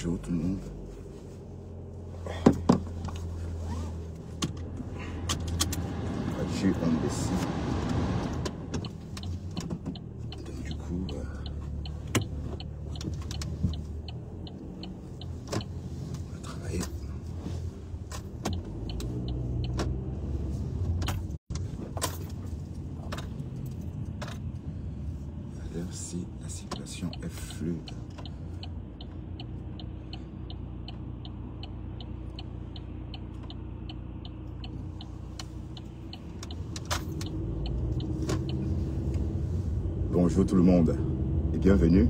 Bonjour tout le monde. Voiture on décide. Donc du coup, on va travailler. Alors si la circulation est fluide. Bonjour tout le monde et bienvenue.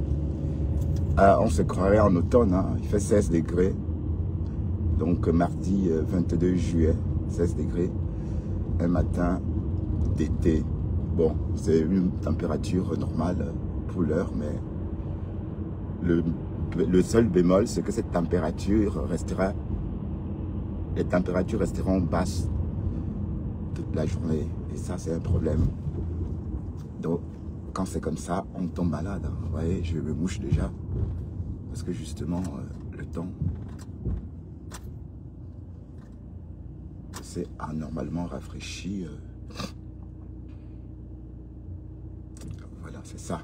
On se croirait en automne, hein. Il fait 16 degrés. Donc mardi 22 juillet, 16 degrés. Un matin d'été. Bon, c'est une température normale pour l'heure, mais le seul bémol, c'est que cette température restera, les températures resteront basses toute la journée. Et ça, c'est un problème. Donc, quand c'est comme ça, on tombe malade. Hein. Vous voyez, je me mouche déjà. Parce que justement, le temps, c'est anormalement rafraîchi. Voilà, c'est ça.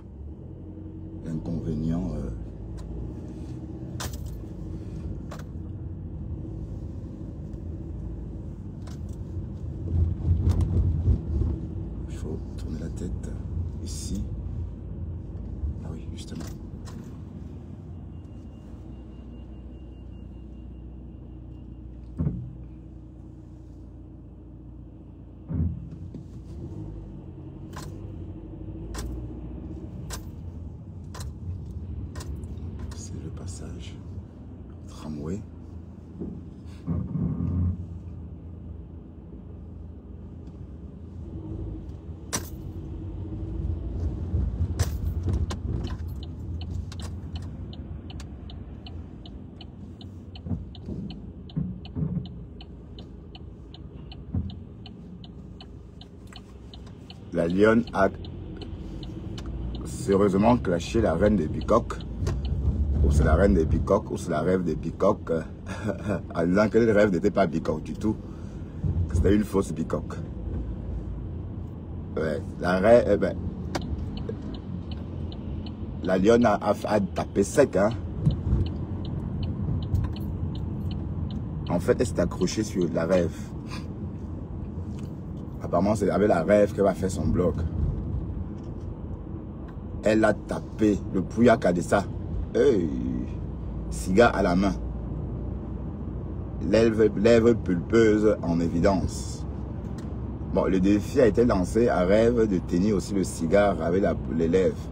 L'inconvénient. Il faut tourner la tête ici. Ah oui, justement. C'est le passage tramway. La lionne a sérieusement clashé la reine des bicoques. Ou c'est la reine des bicoques, ou c'est la rêve des bicoques, en disant que le rêve n'était pas bicoque du tout. C'était une fausse bicoque. Ouais, la lionne a tapé sec. Hein. En fait, elle s'est accrochée sur la rêve. Apparemment, c'est avec la rêve qu'elle va faire son bloc. Elle a tapé le pouillac de ça. Hey, cigare à la main. Lèvres pulpeuses en évidence. Bon, le défi a été lancé à rêve de tenir aussi le cigare avec les lèvres.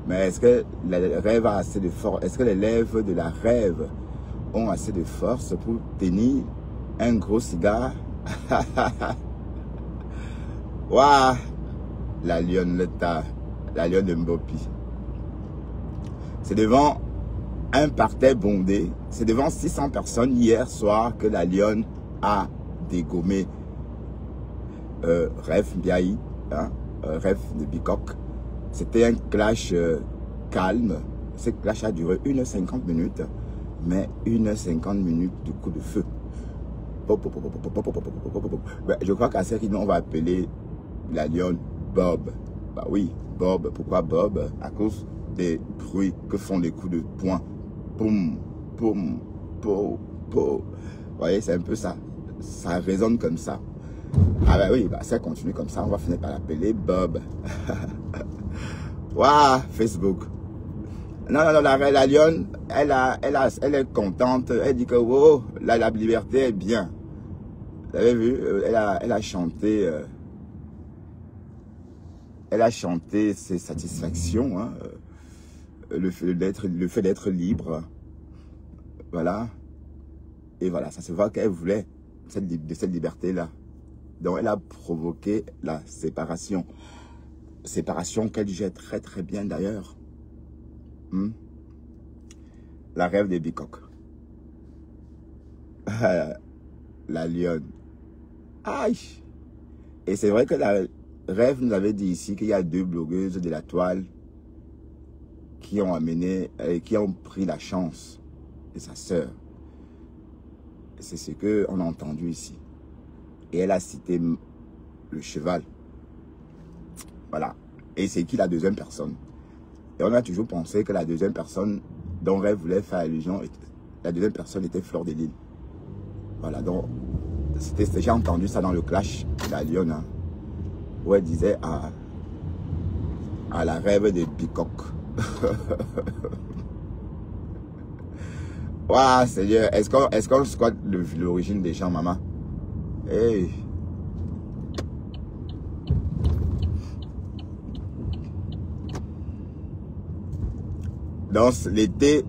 Mais est-ce que la rêve a assez de force? Est-ce que les lèvres de la rêve ont assez de force pour tenir un gros cigare? Waouh! La lionne de Mbopi. C'est devant un parterre bondé. C'est devant 600 personnes hier soir que la lionne a dégommé Rêve Biaï, hein, Rêve de Bicoque. C'était un clash calme. Ce clash a duré 1h50 minutes, mais 1h50 minutes de coup de feu. Je crois qu'à ce rythme, on va appeler la lionne Bob. Bah oui, Bob. Pourquoi Bob? À cause des bruits que font les coups de poing. Poum, poum, poum, poum. Vous voyez, c'est un peu ça. Ça résonne comme ça. Ah bah oui, bah ça continue comme ça. On va finir par l'appeler Bob. Waouh, Facebook. Non, la lionne, elle est contente. Elle dit que oh, la liberté est bien. Vous avez vu, elle a chanté. Elle a chanté ses satisfactions, hein, le fait d'être libre. Voilà. Et voilà, ça se voit qu'elle voulait de cette liberté-là. Donc, elle a provoqué la séparation. Séparation qu'elle gère très très bien d'ailleurs. La rêve des bicoques. La lionne. Aïe! Et c'est vrai que la rêve nous avait dit ici qu'il y a 2 blogueuses de la toile qui ont amené, qui ont pris la chance de sa sœur. C'est ce qu'on a entendu ici. Et elle a cité le cheval. Voilà. Et c'est qui la deuxième personne? Et on a toujours pensé que la deuxième personne dont Rêve voulait faire allusion, la deuxième personne était Fleur de Lys. Voilà, donc j'ai entendu ça dans le clash de la Lionne, hein, où elle disait à la Rêve de Bicoque. Waouh, Seigneur, est-ce qu'on squatte l'origine des gens, maman? Hey. Donc, l'été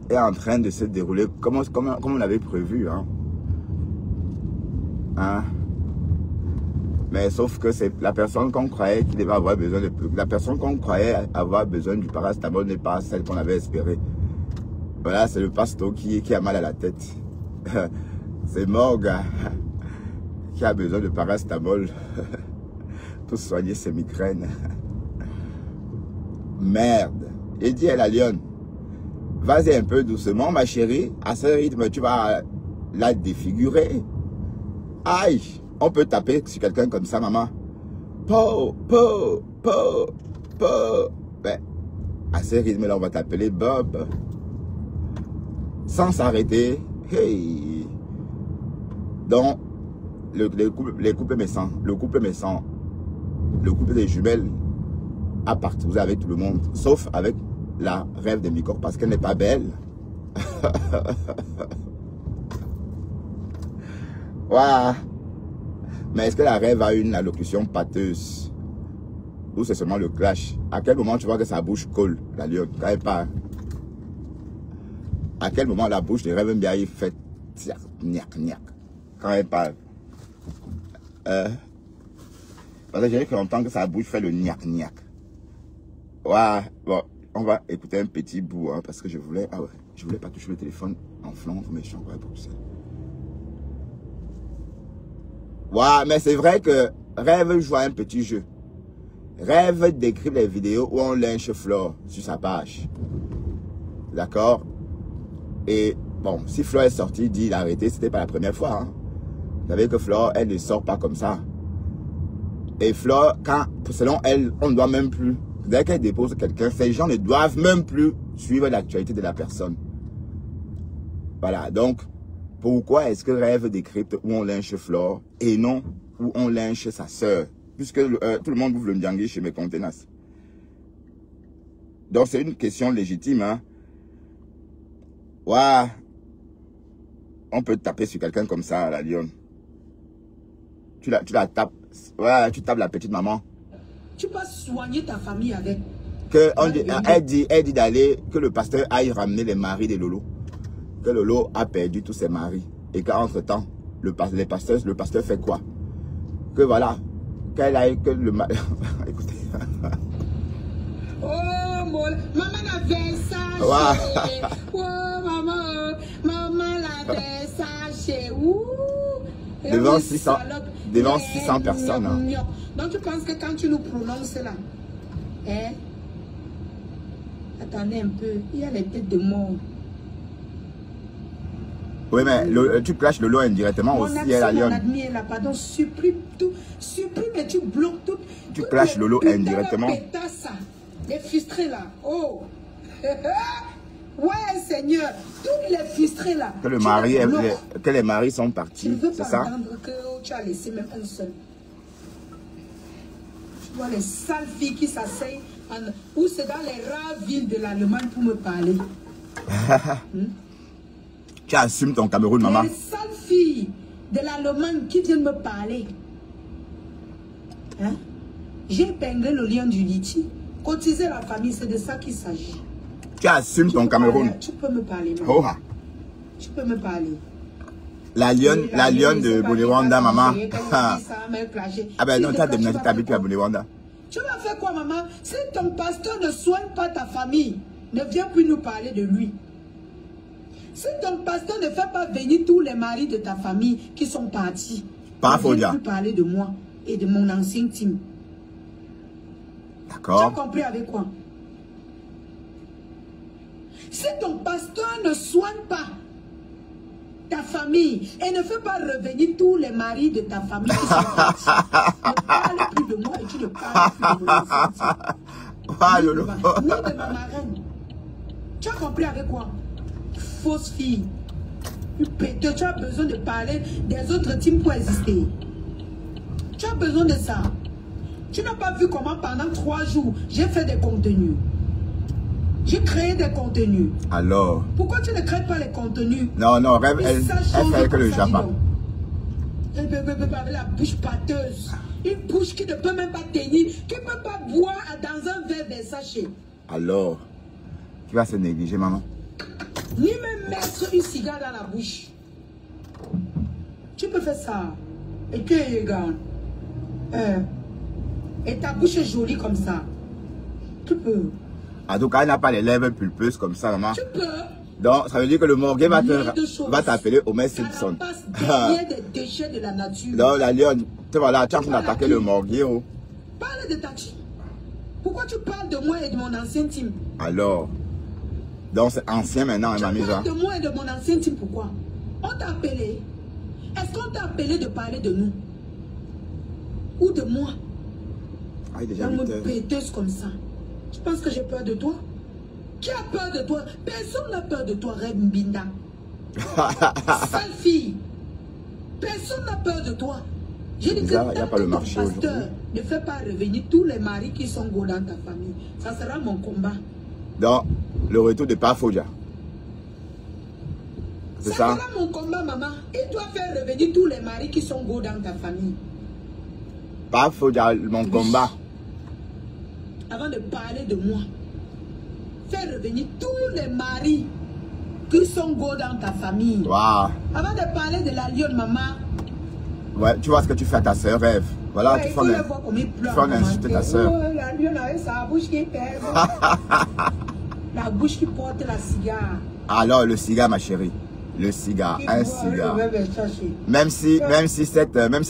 est en train de se dérouler comme on l'avait prévu. Hein? Mais sauf que c'est la personne qu'on croyait qu'il devait avoir besoin de... La personne qu'on croyait avoir besoin du paracétamol n'est pas celle qu'on avait espérée. Voilà, c'est le pasteur qui a mal à la tête. C'est Morgan qui a besoin de paracétamol pour soigner ses migraines. Merde. Et dit à la Lionne, vas-y un peu doucement, ma chérie. À ce rythme, tu vas la défigurer. Aïe, on peut taper sur quelqu'un comme ça, maman. Po. Ben, à ce rythme-là, on va t'appeler Bob. Sans s'arrêter. Hey. Donc, le couple méchant, le couple des jumelles a partagé avec tout le monde, sauf avec la Rêve de Bicoque parce qu'elle n'est pas belle. Waouh. Mais est-ce que la Rêve a une allocution pâteuse? Ou c'est seulement le clash? À quel moment tu vois que sa bouche colle, la Lionne, quand elle parle? À quel moment la bouche de Rêve Mbiaye fait niac, quand elle parle? Parce que j'ai fait longtemps que sa bouche fait le niac. Ouais, bon, on va écouter un petit bout, hein, parce que je voulais pas toucher le téléphone en Flandre, mais je suis encore à Bruxelles. Ouais, mais c'est vrai que Rêve joue à un petit jeu. Rêve décrit les vidéos où on lynche Flore sur sa page. D'accord? Et bon, si Flore est sortie, dit l'arrêter, c'était pas la première fois. Hein. Vous savez que Flore, elle ne sort pas comme ça. Et Flore, selon elle, on ne doit même plus, dès qu'elle dépose quelqu'un, ces gens ne doivent même plus suivre l'actualité de la personne. Voilà, donc, pourquoi est-ce que Rêve décrypte où on lynche Flore et non où on lynche sa sœur? Puisque tout le monde bouffe le Ndiangui chez mes contenants. Donc, c'est une question légitime. Hein? Ouais, on peut taper sur quelqu'un comme ça, la Lionne. Tu la tapes. Ouais, tu tapes la petite maman. Tu peux soigner ta famille avec. Elle dit d'aller, que le pasteur aille ramener les maris de Lolo. Que Lolo a perdu tous ses maris. Et qu'entre-temps, le pasteur fait quoi? Que voilà, qu'elle aille, que le mari... Écoutez. Oh, maman l'avait ça chez... Oh, maman l'avait ça chez... Devant 600 personnes. Hein. Donc tu penses que quand tu nous prononces là, hein? Attendez un peu, il y a les têtes de mort. Oui, mais tu clashes Lolo indirectement aussi, elle la Lionne. Là, pardon, supprime tout, supprime et tu bloques tout. Tu clashes Lolo indirectement. Les frustrés là, oh. Ouais, Seigneur, tous les frustrés là. Que les maris sont partis, c'est ça? Je ne veux pas entendre que tu as laissé même un seul. Tu vois les sales filles qui s'asseyent, ou c'est dans les rares villes de l'Allemagne pour me parler. Tu assumes ton Cameroun, maman. Les sales filles de l'Allemagne qui viennent me parler. Hein? J'ai épinglé le lion du Litchi. Cotiser la famille, c'est de ça qu'il s'agit. Tu assumes ton Cameroun. Tu peux me parler, maman. Oh. Tu peux me parler. La lionne de Boulewanda, maman. Ah ben non, tu as déménagé ta vie à Boulewanda. Tu vas faire quoi, maman? Si ton pasteur ne soigne pas ta famille, ne viens plus nous parler de lui. Si ton pasteur ne fait pas venir tous les maris de ta famille qui sont partis, ne viens plus parler de moi et de mon ancien team. D'accord. Tu as compris avec quoi? Si Si ton pasteur ne soigne pas ta famille et ne fait pas revenir tous les maris de ta famille qui sont partis, ne parle plus de moi et tu ne parles plus de mon enfant. Ni de ma marraine. Tu as compris avec quoi? Fausse fille. Tu as besoin de parler des autres teams pour exister. Tu as besoin de ça. Tu n'as pas vu comment pendant 3 jours, j'ai fait des contenus. J'ai créé des contenus. Alors? Pourquoi tu ne crées pas les contenus? Non, non, elle fait que le Japon. Avec la bouche pâteuse. Une bouche qui ne peut même pas tenir, qui ne peut pas boire dans un verre de sachet. Alors? Qui va se négliger, maman? Ni même mettre une cigare dans la bouche. Tu peux faire ça. Et tu regardes. Et ta bouche est jolie comme ça. Tu peux. En tout cas, elle n'a pas les lèvres pulpeuses comme ça, maman. Tu peux. Donc, ça veut dire que le morgue va t'appeler Homer Simpson. Derrière des déchets de la nature. Non, la lionne, tu vas là, tu es en train d'attaquer le morgue. Oh. Parle de ta team. Pourquoi tu parles de moi et de mon ancien team? Alors, donc c'est ancien maintenant, hein, mamie. Tu parles de moi et de mon ancien team, pourquoi? On t'a appelé. Est-ce qu'on t'a appelé de parler de nous? Ou de moi? Ah, il est déjà Une 8 heures. péteuse comme ça. Tu penses que j'ai peur de toi? Qui a peur de toi? Personne n'a peur de toi, Reb Mbinda. Sale fille. Personne n'a peur de toi. J'ai dit que tant que ton pasteur ne fait pas revenir tous les maris qui sont go dans ta famille, ça sera mon combat. Donc, le retour de Pafoja. C'est ça? Ça sera mon combat, maman. Il doit faire revenir tous les maris qui sont go dans ta famille. Pafoja, mon combat. Avant de parler de moi, faire revenir tous les maris qui sont go dans ta famille. Wow. Avant de parler de la lionne, maman. Ouais, tu vois ce que tu fais à ta soeur, rêve. Voilà, Ouais, tu fais insulter ta soeur. Oh, la lionne avec sa bouche qui pèse. La bouche qui porte la cigare. Alors, le cigare, ma chérie. Le cigare, un cigare. Même si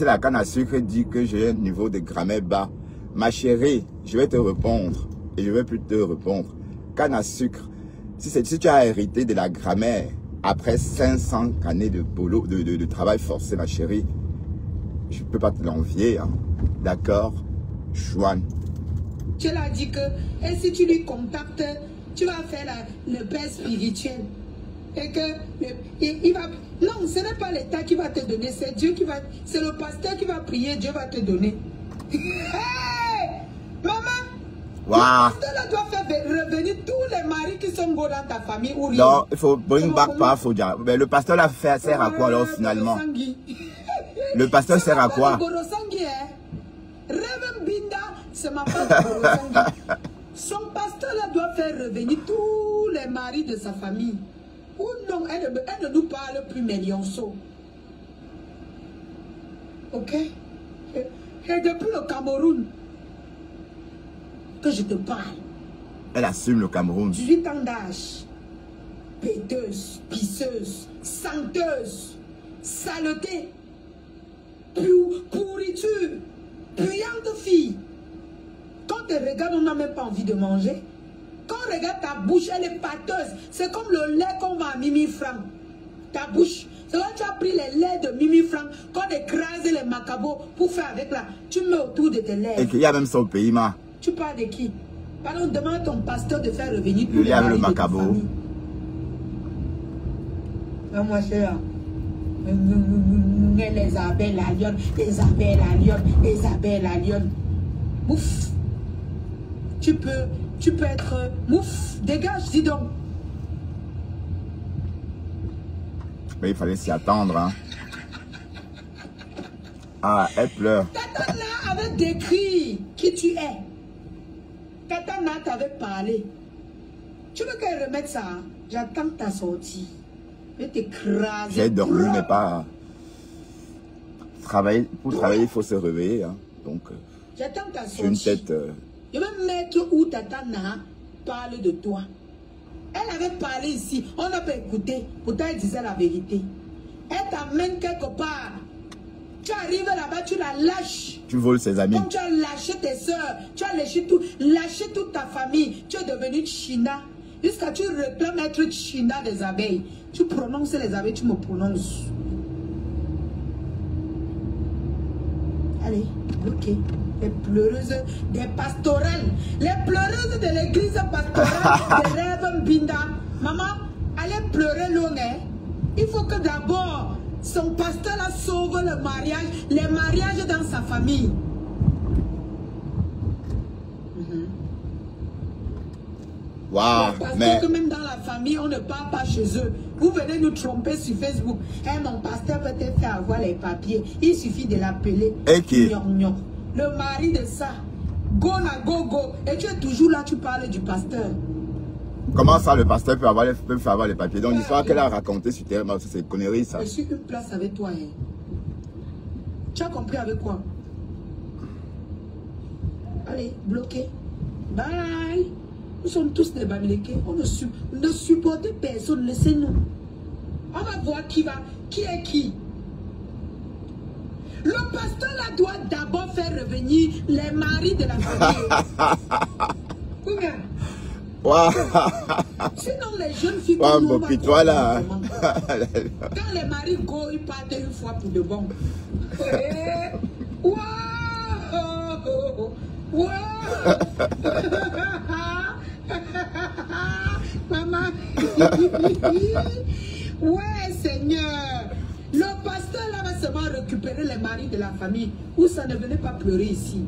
la canne à sucre dit que j'ai un niveau de grammaire bas, ma chérie, je vais te répondre. Et je vais plus te répondre. Canne à sucre, si tu as hérité de la grammaire après 500 années de boulot, de travail forcé, ma chérie, je ne peux pas te l'envier. Hein. D'accord, Chouane. Tu l'as dit que, et si tu lui contactes, tu vas faire le père spirituel. Et que, il va... Non, ce n'est pas l'État qui va te donner, c'est Dieu qui va... C'est le pasteur qui va prier, Dieu va te donner. Hey! Maman! Wow. Le pasteur doit faire revenir tous les maris qui sont beaux dans ta famille. Ou rien. Non, il faut bring back Pafoja. Mais le pasteur là sert à quoi alors finalement? Le pasteur sert à quoi? Rêve Mbinda, c'est ma femme. Son pasteur là doit faire revenir tous les maris de sa famille. Ou non, elle ne nous parle plus, mais lionceau. Ok? Et depuis le Cameroun, que je te parle. Elle assume le Cameroun. 18 ans d'âge. Péteuse, pisseuse, santeuse, saleté, pourriture, puante fille. Quand on te regarde, on n'a même pas envie de manger. Quand on regarde ta bouche, elle est pâteuse. C'est comme le lait qu'on vend à Mimi Franck. Ta bouche. C'est quand tu as pris les laits de Mimi Franck, quand on écrase les macabos pour faire avec là, tu mets autour de tes lèvres. Et qu'il y a même son pays, ma. Tu parles de qui? Pardon, demande à ton pasteur de faire revenir tous les maris de ta famille. Moi, c'est là. Les abeilles, la lionne, les abeilles, la lionne, les abeilles, la lionne. Mouf. Tu peux être mouf. Dégage, dis donc. Mais il fallait s'y attendre, hein. Ah, elle pleure. Tatana avait décrit qui tu es. Tatana t'avait parlé. Tu veux qu'elle remette ça? J'attends ta sortie. Je vais t'écraser. J'ai dormi, mais pas... Pour travailler, il faut se réveiller. Hein. Donc, j'attends ta sortie. J'ai une tête... Je vais mettre où Tatana parle de toi. Elle avait parlé ici. On n'a pas écouté. Pourtant, elle disait la vérité. Elle t'amène quelque part. Tu arrives là-bas, tu la lâches. Tu voles ses amis. Comme tu as lâché tes soeurs, tu as lâché toute ta famille. Tu es devenu China. Jusqu'à tu réclames être China des abeilles. Tu prononces les abeilles, tu me prononces. Allez, bloqué. Les pleureuses des pastorales. Les pleureuses de l'église pastorale de Rêve Mbinda. Maman, allez pleurer loin. Il faut que d'abord, son pasteur la sauve le mariage, les mariages dans sa famille. Wow, mais que même dans la famille, on ne parle pas chez eux. Vous venez nous tromper sur Facebook. Hey, mon pasteur peut te faire avoir les papiers. Il suffit de l'appeler. Okay. Le mari de ça. Go na go go. Et tu es toujours là, tu parles du pasteur. Comment ça, le pasteur peut faire avoir les papiers? Donc l'histoire qu'elle a racontée sur terre, c'est une connerie ça. Je suis une place avec toi. Hein. Tu as compris avec quoi? Allez, bloqué. Bye. Nous sommes tous des Bamileke. On ne supporte personne. Laissez-nous. On va voir qui est qui. Le pasteur là doit d'abord faire revenir les maris de la famille. Combien? Wow. Sinon les jeunes filles toi là. Quand les maris go, ils partent une fois pour de bon. Wow. Wow. Maman. Ouais, Seigneur. Le pasteur là va seulement récupérer les maris de la famille. Ou ça ne venait pas pleurer ici.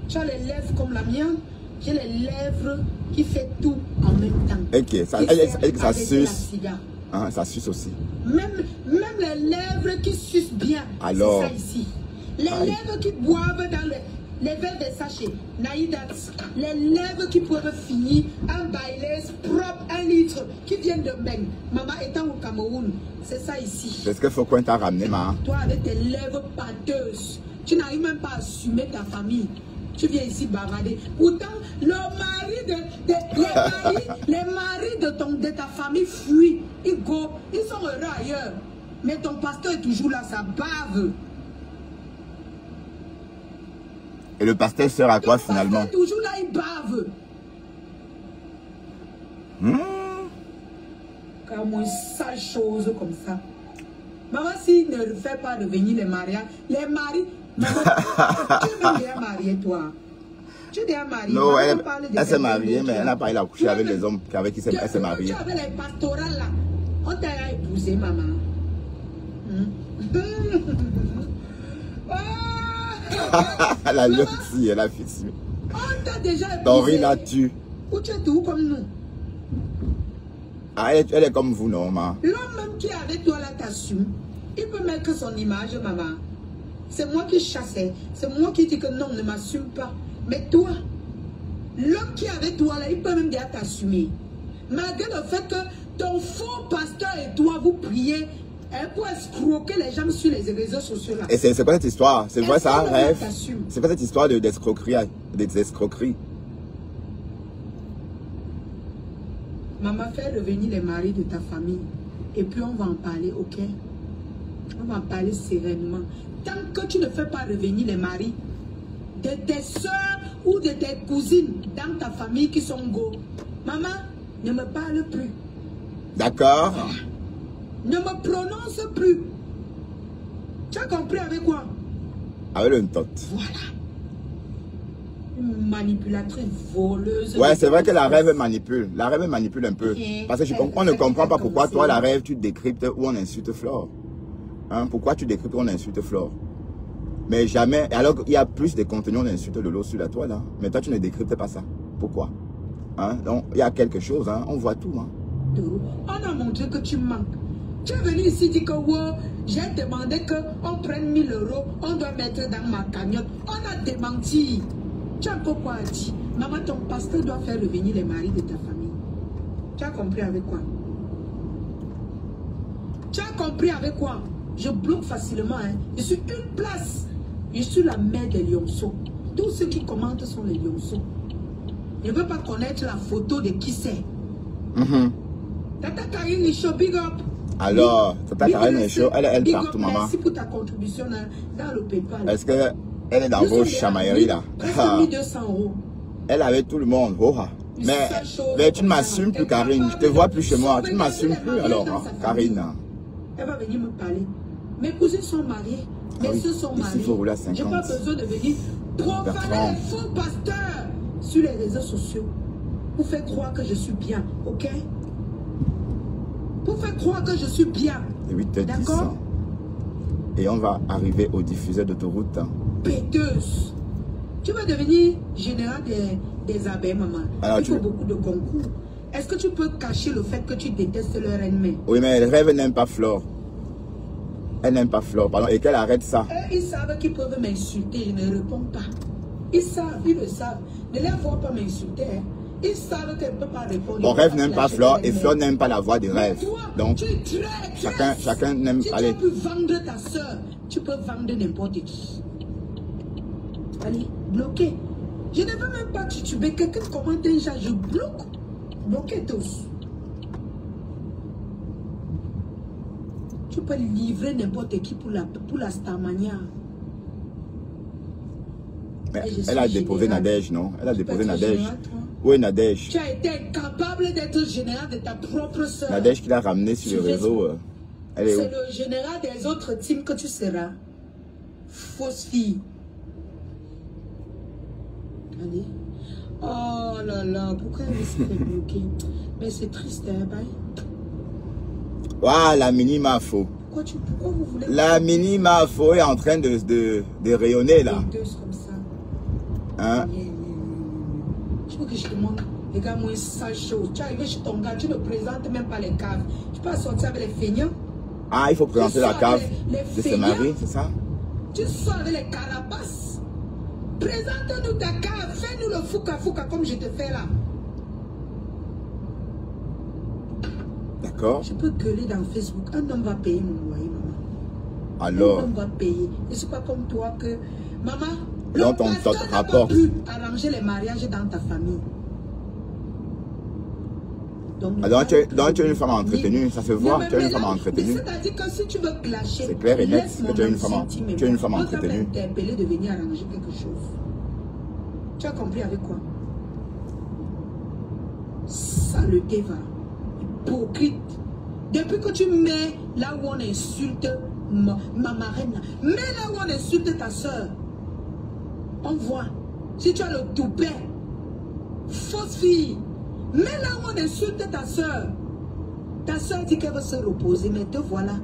Tu as les lèvres comme la mienne. J'ai les lèvres qui fait tout en même temps. Ok, ça suce. Ah, ça suce aussi. Même les lèvres qui sucent bien. Alors. C'est ça ici. Les lèvres qui boivent dans les verres de sachet. Naïdat. Les lèvres qui peuvent finir un bailé propre, 1 litre, qui viennent de Meng. Maman étant au Cameroun. C'est ça ici. Est-ce qu'il faut qu'on t'a ramené, maman? Toi, avec tes lèvres pâteuses, tu n'arrives même pas à assumer ta famille. Tu viens ici bavarder. Pourtant, les maris de ta famille fuient. Ils sont heureux ailleurs. Mais ton pasteur est toujours là, ça bave. Et le pasteur sert à quoi finalement? Ton pasteur est toujours là, il bave. Car moi, sale chose comme ça. Maman, s'il ne fait pas revenir les mariages, les maris... Maman, tu es déjà mariée, toi. Tu es déjà mariée. Non, elle s'est mariée, mais elle n'a pas eu à coucher avec les hommes avec qui elle s'est mariée. Tu avais les pastorales là. On t'a épousé, maman. Elle a le petit, elle a fixé. On t'a déjà épousé. Tori la tue. Ou tu es tout comme nous. Ah, elle est comme vous, non, maman. L'homme même qui est avec toi là t'assume. Il peut mettre son image, maman. C'est moi qui chassais. C'est moi qui dis que non, ne m'assume pas. Mais toi, l'homme qui est avec toi là, il peut même bien t'assumer. Malgré le fait que ton faux pasteur et toi, vous priez pour escroquer les gens sur les réseaux sociaux là. Et c'est quoi cette histoire? C'est vrai, ça rêve. C'est quoi cette histoire d'escroquerie? D'escroquerie? Maman, fais revenir les maris de ta famille. Et puis on va en parler, ok? On va en parler sereinement. Tant que tu ne fais pas revenir les maris de tes soeurs ou de tes cousines dans ta famille qui sont go, maman, ne me parle plus. D'accord. Ne me prononce plus. Tu as compris avec quoi? Avec le tot. Voilà. Une manipulatrice voleuse. Ouais, c'est vrai que la rêve manipule. La rêve manipule un peu. Parce que on ne comprend pas pourquoi toi, la rêve, tu décryptes ou on insulte Flore. Hein? Pourquoi tu décryptes ou on insulte Flore? Mais jamais. Alors qu'il y a plus de contenu, on insulte de l'eau sur la toile. Hein? Mais toi, tu ne décryptes pas ça. Pourquoi? Hein? Donc, il y a quelque chose. Hein? On voit tout. Hein? On a montré que tu manques. Tu es venu ici dire que wow, j'ai demandé qu'on prenne 1000 €, on doit mettre dans ma cagnotte. On a démenti. Tu as pourquoi dit? Maman, ton pasteur doit faire revenir les maris de ta famille. Tu as compris avec quoi? Tu as compris avec quoi? Je bloque facilement. Hein. Je suis une place. Je suis la mère des lionceaux. Tous ceux qui commentent sont les lionceaux. Je ne veux pas connaître la photo de qui c'est. Tata Karine Nicho, big up. Alors, Tata Karine Nicho, elle est partout, maman. Merci pour ta contribution dans le PayPal. Est-ce que Elle est dans vos chamailleries là. Presque 1200 €. Elle avait tout le monde. Oh, mais tu ne m'assumes plus, Karine. Je te vois plus chez moi. Tu ne m'assumes plus alors, Karine. Elle va venir me parler. Mes cousins sont mariés. Mes soeurs sont mariées. Je n'ai pas besoin de venir profaner les faux pasteurs sur les réseaux sociaux. Pour faire croire que je suis bien. Ok? Pour faire croire que je suis bien. 8h10. D'accord? Et on va arriver au diffuseur d'autoroute. Péteuse. Tu vas devenir général des abeilles, maman. Alors, il faut beaucoup de concours. Est-ce que tu peux cacher le fait que tu détestes leur ennemi? Oui, mais Rêve n'aime pas Flore. Elle n'aime pas Flore, pardon. Et qu'elle arrête ça. Ils savent qu'ils peuvent m'insulter. Je ne réponds pas. Ils savent, ils le savent. Ne les vois pas m'insulter. Hein. Ils savent qu'elle ne peut pas répondre. Bon, Rêve n'aime pas Flore et Flore n'aime pas la voix de Rêve. Toi, donc, chacun n'aime pas. Si tu peux vendre ta soeur, tu peux vendre n'importe qui. Allez, bloquer. Je ne veux même pas tituber. Quelqu'un commente un genre, je bloque. Bloquez tous. Tu peux livrer n'importe qui pour la Starmania. Mais elle a déposé Nadège, non? Elle a déposé Nadège. Où est Nadège? Tu as été incapable d'être général de ta propre soeur. Nadège qui l'a ramené sur le réseau. C'est le général des autres teams que tu seras. Fausse fille. Allez. Oh là là, pourquoi elle s'est fait bloquer? Mais c'est triste, hein, bye. Waouh, la mini mafo. Pourquoi vous voulez... La mini mafo est en train de rayonner là. Deux comme ça. Hein? Je veux que je demande, les gars, moi, sale chose. Tu es arrivé chez ton gars, tu ne présentes même pas les caves. Tu peux sortir avec les feignants. Ah, il faut présenter la cave de ses maris, c'est ça? Tu sors avec les carapaces. Présente-nous ta cave, fais-nous le fouca-fouca comme je te fais là. D'accord. Je peux gueuler dans Facebook. Un homme va payer mon loyer, maman. Alors? Un homme va payer. Et c'est pas comme toi que... Maman, dans ton rapport. Tu peux arranger les mariages dans ta famille. Donc tu es une femme entretenue, ça se voit, tu es une femme entretenue. C'est-à-dire que si tu veux clasher, c'est clair et net que tu es une femme entretenue. On t'a interpellé de venir arranger quelque chose. Tu as compris avec quoi? Saleté va. Hypocrite. Depuis que tu mets là où on insulte ma marraine, mets là où on insulte ta soeur. On voit. Si tu as le toupet, fausse fille. Mais là où on insulte ta soeur dit qu'elle va se reposer, mais te voilà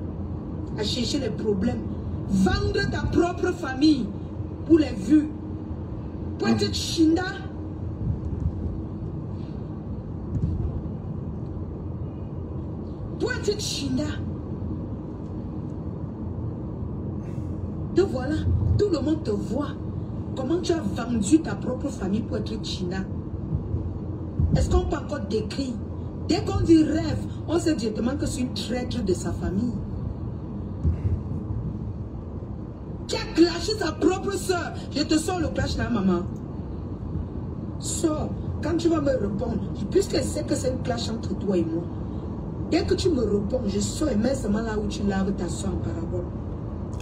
à chercher les problèmes. Vendre ta propre famille pour les vues. Petite Chinda. Petite Chinda. Te voilà, tout le monde te voit. Comment tu as vendu ta propre famille pour être Chinda? Est-ce qu'on peut encore décrire? Dès qu'on dit Rêve, on sait directement que c'est une traître de sa famille. Qui a clashé sa propre soeur. Je te sors le clash là, maman. Sors. Quand tu vas me répondre, puisqu'elle sait que c'est une clash entre toi et moi, dès que tu me réponds, je sors et mets seulement là où tu laves ta soeur en parabole.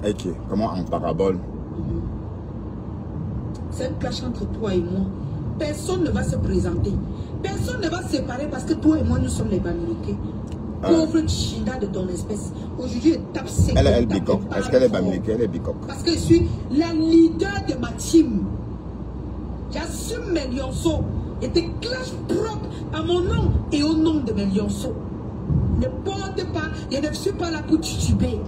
Ok, comment en parabole? C'est une clash entre toi et moi. Personne ne va se présenter. Personne ne va se séparer parce que toi et moi, nous sommes les Bamileke. Pauvre Chinda de ton espèce. Aujourd'hui, elle tape ses... Elle bicoque. Est-ce qu'elle est Bamileke? Elle est bicoque. Parce que je suis la leader de ma team. J'assume mes lionceaux. Et te clash propre à mon nom et au nom de mes lionceaux. Ne porte pas, je ne suis pas là pour tuber.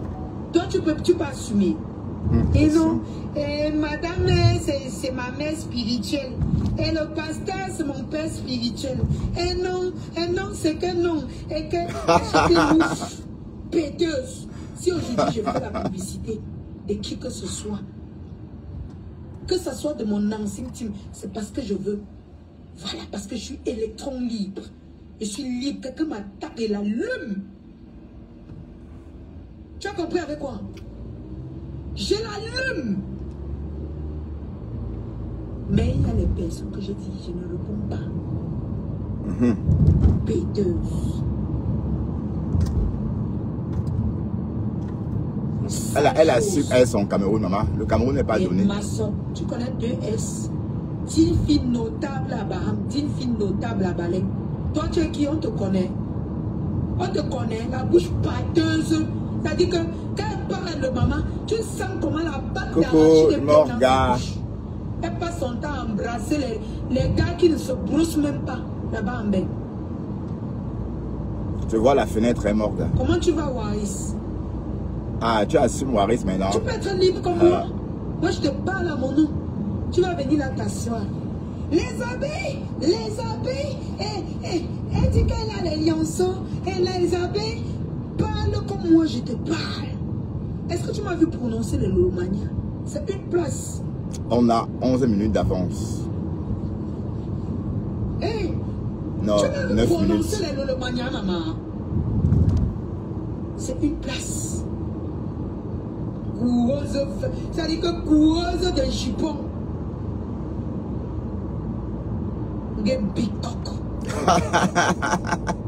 Toi, tu peux assumer. Et non, et madame, c'est ma mère spirituelle. Et le pasteur, c'est mon père spirituel. Et non, c'est que non. Et que j'étais louche, péteuse. Si aujourd'hui je fais la publicité de qui que ce soit de mon ancien team, c'est parce que je veux. Voilà, parce que je suis électron libre. Je suis libre. Quelqu'un m'attaque et l'allume. Tu as compris avec quoi? Je l'allume. Mais il y a les personnes que je dis, je ne réponds pas. Péteuse. Elle a su qu'elle est son Cameroun, maman. Le Cameroun n'est pas donné. Maçon, tu connais 2S. Une fille notable à Baham, une fille notable à Balai. Toi, tu es qui? On te connaît. On te connaît, la bouche pâteuse. C'est-à-dire que quand elle parle de maman, tu sens comment la patte d'arrache des Morga. Elle passe son temps à embrasser les gars qui ne se broussent même pas là-bas en bain. Tu vois, la fenêtre est morte. Comment tu vas, Waris? Ah, tu assumes Waris maintenant. Tu peux être libre comme moi. Moi, je te parle à mon nom. Tu vas venir là t'asseoir. Les abeilles, elle dit qu'elle a les lionceaux. Et les abeilles parlent comme moi, je te parle. Est-ce que tu m'as vu prononcer le Lolomania? C'est une place. On a 11 minutes d'avance. Hey, non, tu m'as vu 9 prononcer minutes. le Lolomania, maman. C'est une place. Coureuse, c'est-à-dire que coureuse de jupons. Une bicoque.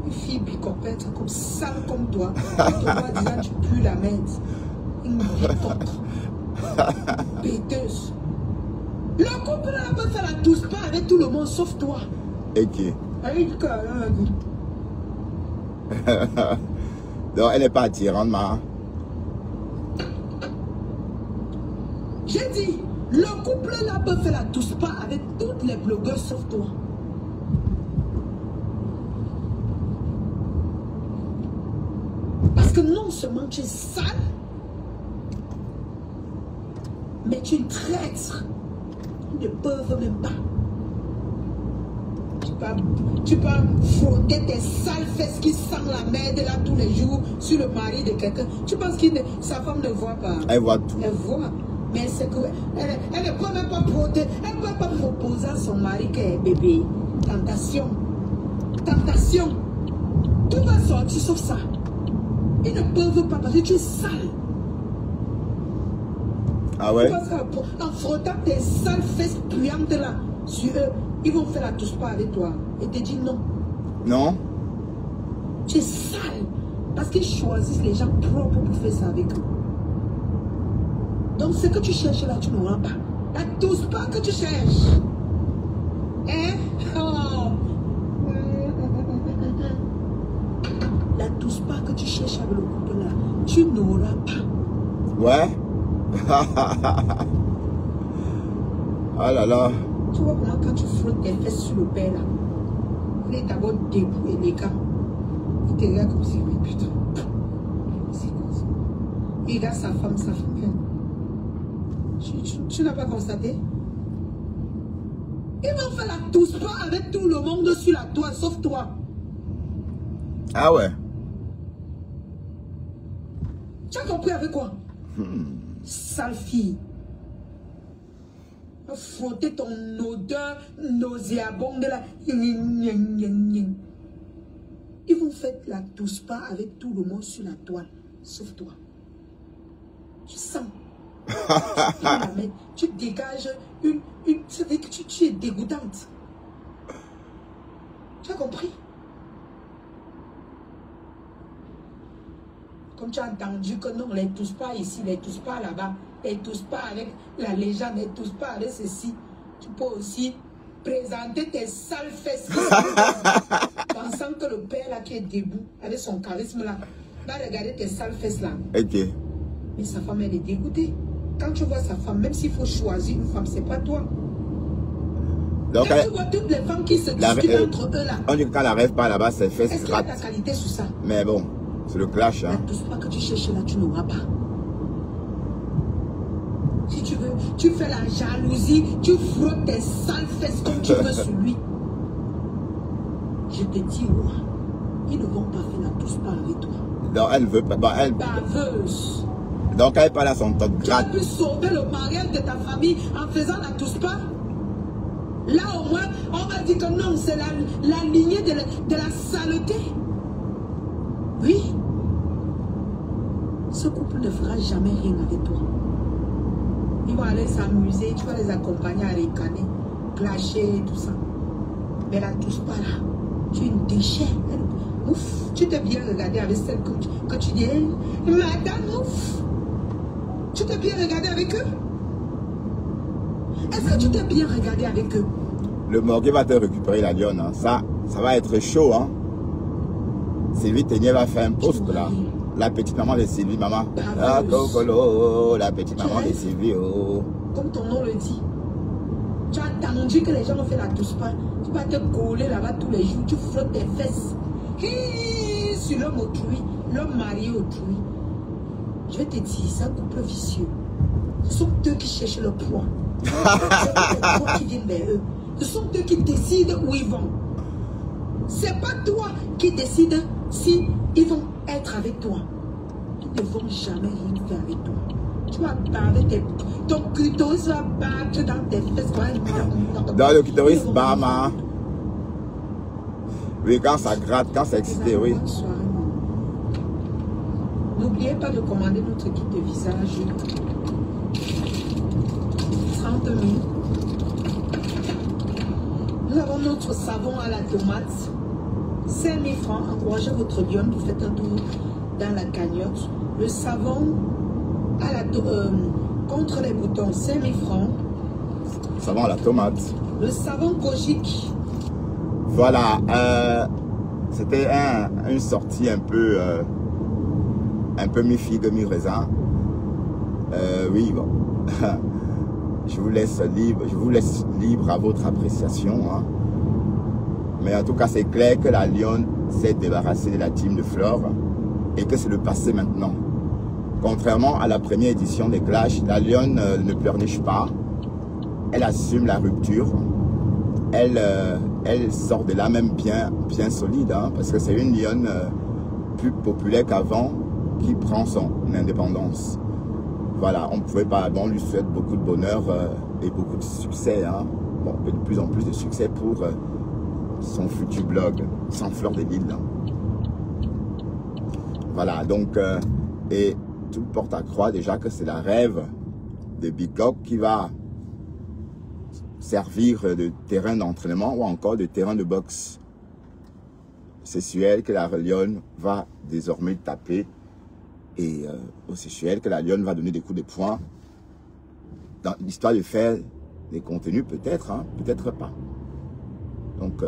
Une fille bicopette comme sale comme toi. Tu te vois déjà, tu pues la merde. Une bicoque. Péteuse. Le couple là peut faire la touche pas avec tout le monde sauf toi. Et qui? Donc elle n'est pas attirante, ma. J'ai dit, le couple là peut faire la touche pas avec toutes les blogueurs sauf toi. Parce que non seulement tu es sale, mais tu es une traître. Ils ne peuvent même pas. Tu peux frotter tes sales fesses qui sentent la merde là tous les jours sur le mari de quelqu'un. Tu penses que sa femme ne voit pas? Elle voit tout. Elle voit. Mais c'est que elle ne peut même pas frotter. Elle ne peut pas proposer à son mari qu'elle est bébé. Tentation. Tentation. Tout va sortir sauf ça. Ils ne peuvent pas parce que tu es sale. Ah ouais? Parce qu'en frottant tes sales fesses puantes là sur eux, ils vont faire la touche pas avec toi. Et te disent non. Non? Tu es sale. Parce qu'ils choisissent les gens propres pour faire ça avec eux. Donc ce que tu cherches là, tu n'auras pas. La touche pas que tu cherches. Hein? Oh. La touche pas que tu cherches avec le couple là, tu n'auras pas. Ouais? Ah là là. Tu vois comment quand tu frottes tes fesses sur le père là, il est d'abord debout et les gars, il te regarde comme si, oui putain, c'est quoi ça? Il regarde sa femme vient. Tu n'as pas constaté? Ils vont faire la touche pas avec tout le monde sur la toile, sauf toi. Ah ouais? Tu as compris avec quoi? Sale fille. Frotter ton odeur nauséabonde là. Ils vont faire la touche pas avec tout le monde sur la toile, sauf toi. Tu sens. Tu dégages c'est-à-dire que tu es dégoûtante. Tu as compris? Comme tu as entendu que non, les touche pas ici, les touche pas là-bas, les touche pas avec la légende, les touche pas avec ceci. Tu peux aussi présenter tes sales fesses pensant que le père là qui est debout avec son charisme là va regarder tes sales fesses là. Ok. Mais sa femme elle est dégoûtée. Quand tu vois sa femme, même s'il faut choisir une femme, c'est pas toi. Donc quand tu vois toutes les femmes qui se disputent entre eux là. On dit que quand elle n'arrive pas là-bas, c'est fesses est-ce qu'il y a ta qualité sur ça? Mais bon. C'est le clash, hein. Ne touche pas que tu cherches là, tu n'auras pas. Si tu veux, tu fais la jalousie, tu frottes tes sales fesses comme tu veux sur lui. Je te dis, ouais, ils ne vont pas faire la touche pas avec toi. Donc elle veut pas. Bah, elle... Baveuse. Donc elle parle à son top grade. Tu as pu sauver le mariage de ta famille en faisant la touche pas. Là au moins, on va dire que non, c'est la lignée de la saleté. Oui. Ce couple ne fera jamais rien avec toi. Ils vont aller s'amuser, tu vas les accompagner à ricaner, clasher et tout ça. Mais la touche pas là. Tu es une déchet. Ouf, tu t'es bien regardé avec celle que tu dis, madame, ouf. Tu t'es bien regardé avec eux? Est-ce que tu t'es bien regardé avec eux? Le morgue va te récupérer la lionne. Hein. Ça va être chaud. Hein. Sylvie Ténier va faire un post là. La petite maman de Sylvie, maman. Ah, Cocolo, la petite maman de Sylvie. Oh. Comme ton nom le dit. Tu as attendu que les gens ont fait la douce pas. Tu vas te coller là-bas tous les jours. Tu frottes tes fesses. Hi, sur l'homme autrui, l'homme marié autrui. Je vais te dire, c'est un couple vicieux. Ce sont eux qui cherchent le poids. C'est toi qui viens vers eux. Ce sont eux qui décident où ils vont. C'est pas toi qui décides si ils vont être avec toi. Ils ne vont jamais rien faire avec toi. Tu vas parler ton clitoris va battre dans tes fesses. Dans le clitoris, bam. Hein. Oui, quand ça gratte, quand c'est excité, oui. N'oubliez pas de commander notre kit de visage. 30 000. Nous avons notre savon à la tomate. 5 000 francs. Encouragez votre lionne. Vous faites un tour dans la cagnotte. Le savon à la contre les boutons. 5 000 francs. Savon à la tomate. Le savon Kojic. Voilà. C'était une sortie un peu mi-figue, mi-raisin. Oui, bon. Je vous laisse libre à votre appréciation. Hein. Mais en tout cas, c'est clair que la lionne s'est débarrassée de la team de Flore et que c'est le passé maintenant. Contrairement à la première édition des Clash, la lionne ne pleurniche pas. Elle assume la rupture. Elle sort de là même bien solide. Hein, parce que c'est une lionne plus populaire qu'avant qui prend son indépendance. Voilà, on lui souhaite beaucoup de bonheur et beaucoup de succès. Hein. Bon, de plus en plus de succès pour son futur blog, Sans Fleur de Lille. Voilà, donc, et tout porte à croire déjà que c'est la rêve de Big Cock qui va servir de terrain d'entraînement ou encore de terrain de boxe. C'est sur elle que la lionne va désormais taper. Et c'est sur elle que la lionne va donner des coups de poing dans l'histoire de faire des contenus, peut-être, hein, peut-être pas. Donc,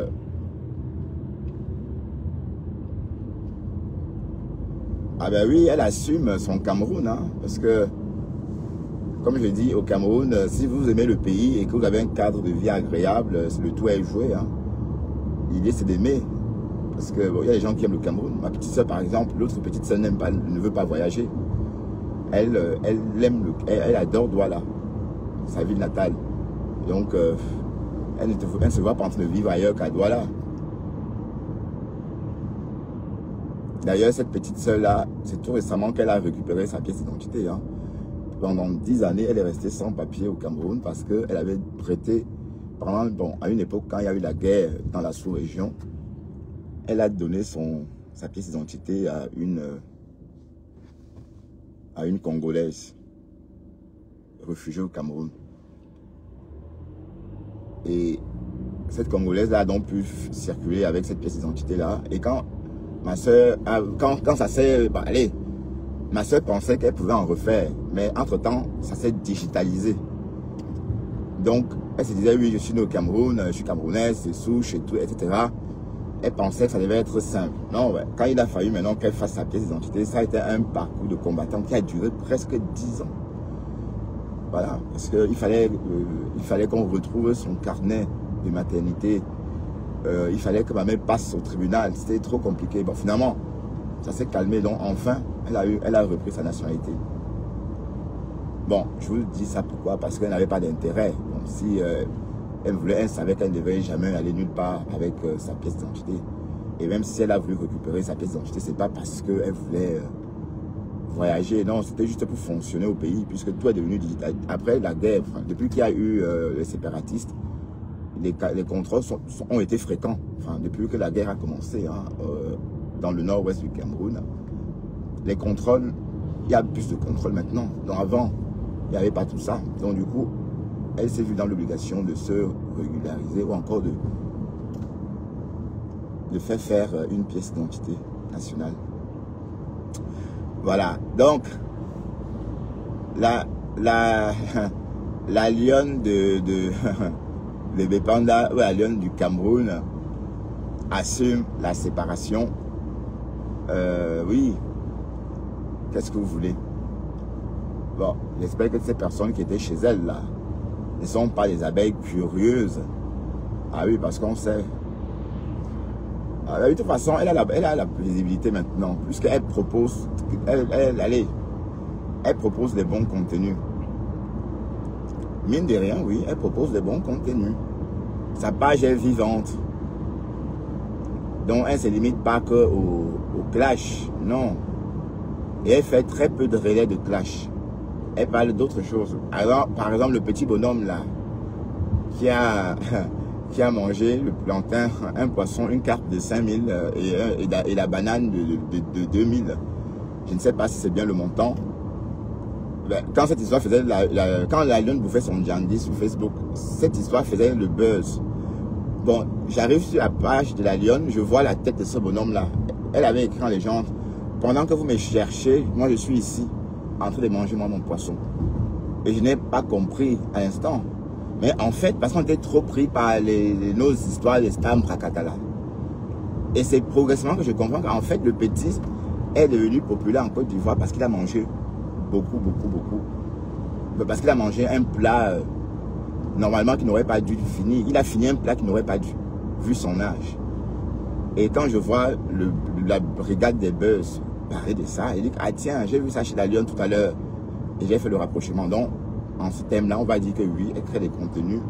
ah ben oui, elle assume son Cameroun, hein, parce que, comme je dis, au Cameroun, si vous aimez le pays et que vous avez un cadre de vie agréable, le tout est joué. Hein. L'idée, c'est d'aimer. Parce qu'il y a des gens qui aiment le Cameroun. Ma petite soeur, par exemple, l'autre petite soeur ne veut pas voyager. Elle adore Douala, sa ville natale. Donc, elle ne se voit pas en train de vivre ailleurs qu'à Douala. D'ailleurs, cette petite soeur-là, c'est tout récemment qu'elle a récupéré sa pièce d'identité. Hein. Pendant 10 années, elle est restée sans papier au Cameroun parce qu'elle avait prêté, à une époque, quand il y a eu la guerre dans la sous-région, elle a donné sa pièce d'identité à une Congolaise réfugiée au Cameroun. Et cette Congolaise-là a donc pu circuler avec cette pièce d'identité-là. Et quand ma soeur, quand ça s'est... ma soeur pensait qu'elle pouvait en refaire. Mais entre-temps, ça s'est digitalisé. Donc, elle se disait, oui, je suis née au Cameroun, je suis camerounaise, c'est souche et tout, etc. Elle pensait que ça devait être simple. Non, ouais. Quand il a fallu maintenant qu'elle fasse sa pièce d'identité, ça a été un parcours de combattant qui a duré presque 10 ans. Voilà, parce qu'il fallait qu'on retrouve son carnet de maternité. Il fallait que ma mère passe au tribunal. C'était trop compliqué. Bon, finalement, ça s'est calmé. Donc, enfin, elle a repris sa nationalité. Bon, je vous dis ça pourquoi? Parce qu'elle n'avait pas d'intérêt. Bon, si... elle savait qu'elle ne devait jamais aller nulle part avec sa pièce d'identité. Et même si elle a voulu récupérer sa pièce d'identité, c'est pas parce qu'elle voulait voyager. Non, c'était juste pour fonctionner au pays, puisque tout est devenu digital. Après la guerre, depuis qu'il y a eu les séparatistes, les contrôles ont été fréquents. Enfin, depuis que la guerre a commencé hein, dans le nord-ouest du Cameroun, les contrôles, il y a plus de contrôles maintenant. Donc avant, il n'y avait pas tout ça. Donc du coup, elle s'est vue dans l'obligation de se régulariser ou encore de faire une pièce d'identité nationale. Voilà, donc, la lionne de bébé panda ou la lionne du Cameroun assume la séparation. Oui. Qu'est-ce que vous voulez? Bon, j'espère que ces personnes qui étaient chez elle là ne sont pas des abeilles curieuses. Ah oui, parce qu'on sait. De toute façon, elle a la visibilité maintenant, puisqu'elle propose, elle propose des bons contenus. Mine de rien, oui, elle propose des bons contenus. Sa page est vivante. Donc, elle ne se limite pas qu'au clash, non. Et elle fait très peu de relais de clash. Elle parle d'autres choses. Alors, par exemple, le petit bonhomme là, qui a mangé le plantain, un poisson, une carpe de 5000 et la banane de 2000. Je ne sais pas si c'est bien le montant. Quand cette histoire faisait, quand la lionne bouffait son jandy sur Facebook, cette histoire faisait le buzz. Bon, j'arrive sur la page de la lionne, je vois la tête de ce bonhomme-là. Elle avait écrit en légende, pendant que vous me cherchez, moi je suis ici, en train de manger moi mon poisson. Et je n'ai pas compris à l'instant. Mais en fait, parce qu'on était trop pris par nos histoires de Stam Prakatala. Et c'est progressivement que je comprends qu'en fait, le petit est devenu populaire en Côte d'Ivoire parce qu'il a mangé beaucoup. Parce qu'il a mangé un plat normalement qu'il n'aurait pas dû finir. Il a fini un plat qu'il n'aurait pas dû, vu son âge. Et quand je vois la brigade des buzz parler de ça, il dit, ah tiens, j'ai vu ça chez la lionne tout à l'heure. Et j'ai fait le rapprochement. Donc, en ce thème-là, on va dire que oui, elle crée des contenus.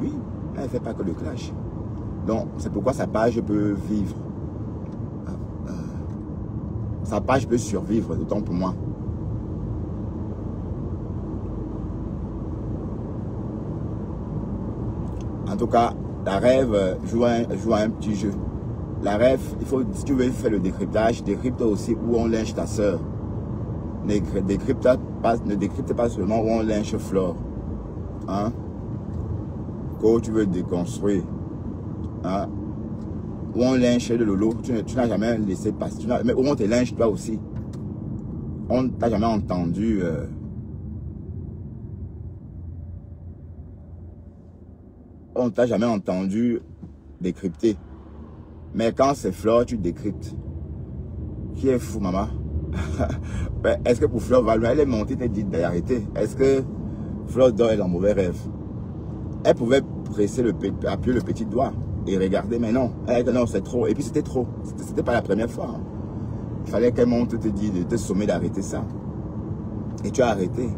Oui, elle ne fait pas que le clash. Donc, c'est pourquoi sa page peut vivre. Sa page peut survivre, d'autant pour moi. En tout cas, la rêve joue à un petit jeu. La rêve, il faut, si tu veux faire le décryptage, décrypte aussi où on lynche ta soeur. Ne décrypte pas seulement où on lynche Flore. Hein? Quand tu veux déconstruire. Hein? Où on lynche le Lolo, tu n'as jamais laissé passer. Mais où on te lynche toi aussi. On t'a jamais entendu. On t'a jamais entendu décrypter. Mais quand c'est Flore, tu décryptes. Qui est fou, maman? Est-ce que pour Flore, elle est montée, elle dit d'arrêter. Est-ce que Flore dort, elle est en mauvais rêve? Elle pouvait presser appuyer le petit doigt et regarder, mais non. Elle a dit non, c'est trop. Et puis c'était trop. C'était pas la première fois. Hein. Il fallait qu'elle monte te dire, de te sommer d'arrêter ça. Et tu as arrêté.